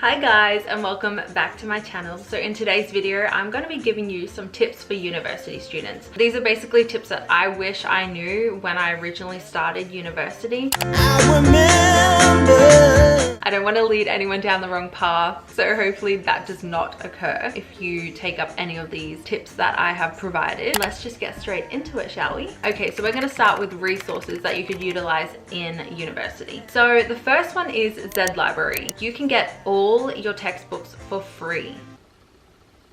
Hi guys, and welcome back to my channel. So in today's video I'm going to be giving you some tips for university students. These are basically tips that I wish I knew when I originally started university. I don't want to lead anyone down the wrong path, so hopefully that does not occur if you take up any of these tips that I have provided. Let's just get straight into it, shall we? Okay, so we're going to start with resources that you could utilize in university. So the first one is Z Library. You can get all your textbooks for free,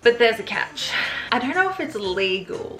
but there's a catch. I don't know if it's legal.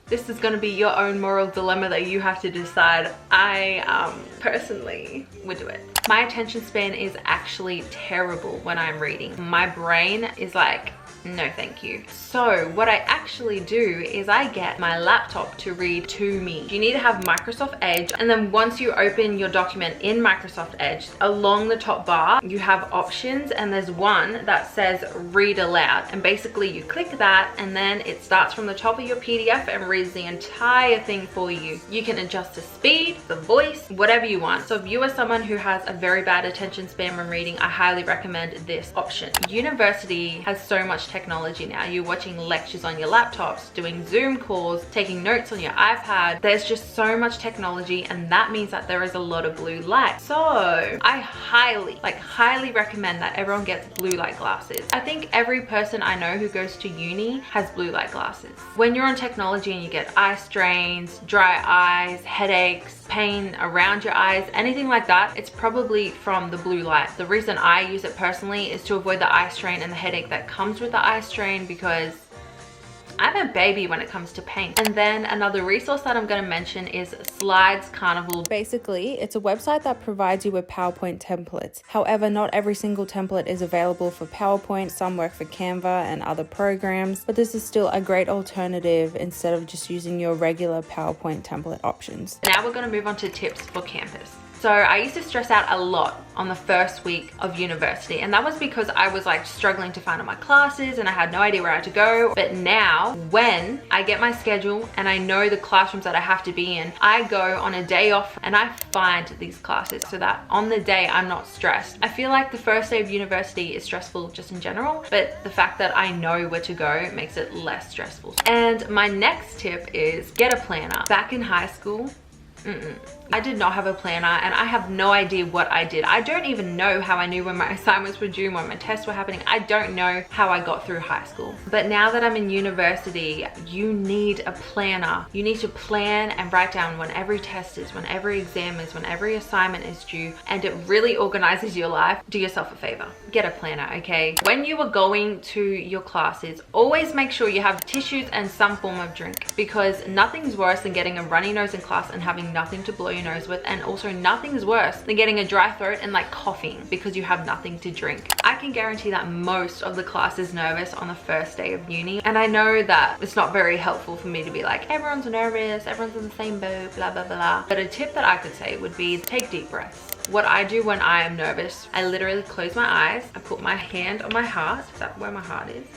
This is going to be your own moral dilemma that you have to decide. I personally would do it. My attention span is actually terrible when I'm reading. My brain is like, no thank you. So what I actually do is I get my laptop to read to me. You need to have Microsoft Edge, and then once you open your document in Microsoft Edge, along the top bar you have options, and there's one that says read aloud, and basically you click that and then it starts from the top of your PDF and reads the entire thing for you. You can adjust the speed, the voice, whatever you want. So if you are someone who has a very bad attention span when reading, I highly recommend this option. University has so much technology now. You're watching lectures on your laptops, doing Zoom calls, taking notes on your iPad. There's just so much technology, and that means that there is a lot of blue light. So I highly recommend that everyone gets blue light glasses. I think every person I know who goes to uni has blue light glasses. When you're on technology and you get eye strains, dry eyes, headaches, pain around your eyes, anything like that, it's probably from the blue light. The reason I use it personally is to avoid the eye strain and the headache that comes with the eye strain, because I'm a baby when it comes to paint. And then another resource that I'm going to mention is Slides Carnival. Basically, it's a website that provides you with PowerPoint templates. However, not every single template is available for PowerPoint. Some work for Canva and other programs, but this is still a great alternative instead of just using your regular PowerPoint template options. Now we're going to move on to tips for campus. So I used to stress out a lot on the first week of university, and that was because I was like struggling to find all my classes and I had no idea where I had to go. But now when I get my schedule and I know the classrooms that I have to be in, I go on a day off and I find these classes so that on the day I'm not stressed. I feel like the first day of university is stressful just in general, but the fact that I know where to go makes it less stressful. And my next tip is get a planner. Back in high school, I did not have a planner, and I have no idea what I did. I don't even know how I knew when my assignments were due, when my tests were happening. I don't know how I got through high school. But now that I'm in university, you need a planner. You need to plan and write down when every test is, when every exam is, when every assignment is due, and it really organizes your life. Do yourself a favor. Get a planner, okay? When you are going to your classes, always make sure you have tissues and some form of drink, because nothing's worse than getting a runny nose in class and having nothing to blow your nose with, and also nothing's worse than getting a dry throat and like coughing because you have nothing to drink. I can guarantee that most of the class is nervous on the first day of uni, and I know that it's not very helpful for me to be like, everyone's nervous, everyone's in the same boat, blah blah blah. But a tip that I could say would be take deep breaths. What I do when I am nervous, I literally close my eyes, I put my hand on my heart. Is that where my heart is?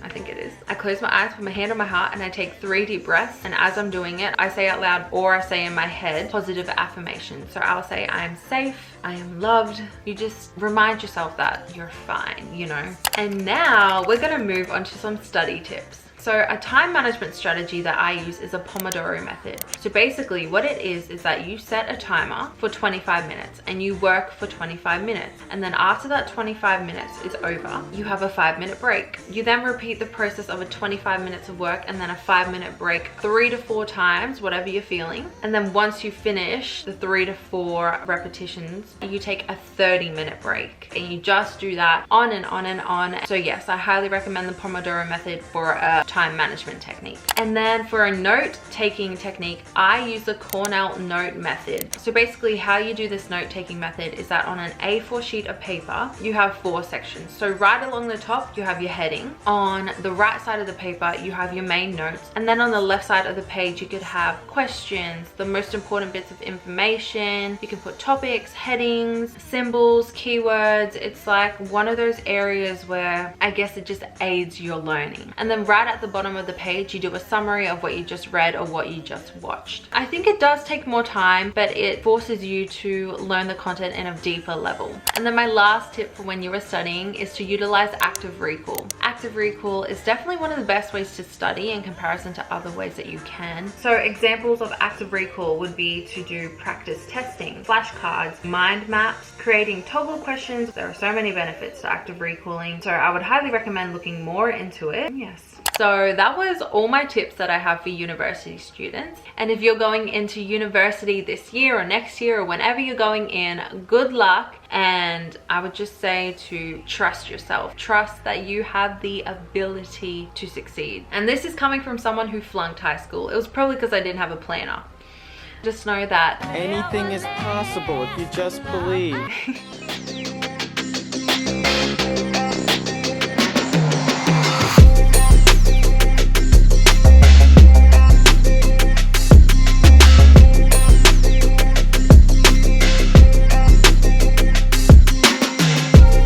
I think it is. I close my eyes, put my hand on my heart, and I take 3 deep breaths. And as I'm doing it, I say out loud, or I say in my head, positive affirmations. So I'll say, I am safe, I am loved. You just remind yourself that you're fine, you know? And now we're gonna move on to some study tips. So a time management strategy that I use is a Pomodoro method. So basically what it is that you set a timer for 25 minutes and you work for 25 minutes. And then after that 25 minutes is over, you have a 5-minute break. You then repeat the process of a 25 minutes of work and then a 5-minute break 3 to 4 times, whatever you're feeling. And then once you finish the 3 to 4 repetitions, you take a 30-minute break, and you just do that on and on and on. So yes, I highly recommend the Pomodoro method for a time management technique. And then for a note taking technique, I use the Cornell note method. So basically how you do this note taking method is that on an A4 sheet of paper, you have 4 sections. So right along the top, you have your heading. On the right side of the paper, you have your main notes. And then on the left side of the page, you could have questions, the most important bits of information. You can put topics, headings, symbols, keywords. It's like one of those areas where I guess it just aids your learning. And then right at the the bottom of the page, you do a summary of what you just read or what you just watched. I think it does take more time, but it forces you to learn the content in a deeper level. And then my last tip for when you are studying is to utilize active recall. Active recall is definitely one of the best ways to study in comparison to other ways that you can. So examples of active recall would be to do practice testing, flashcards, mind maps, creating toggle questions. There are so many benefits to active recalling, so I would highly recommend looking more into it. Yes. So that was all my tips that I have for university students. And if you're going into university this year or next year or whenever you're going in, good luck. And I would just say to trust yourself. Trust that you have the ability to succeed. And this is coming from someone who flunked high school. It was probably because I didn't have a planner. Just know that anything is possible if you just believe.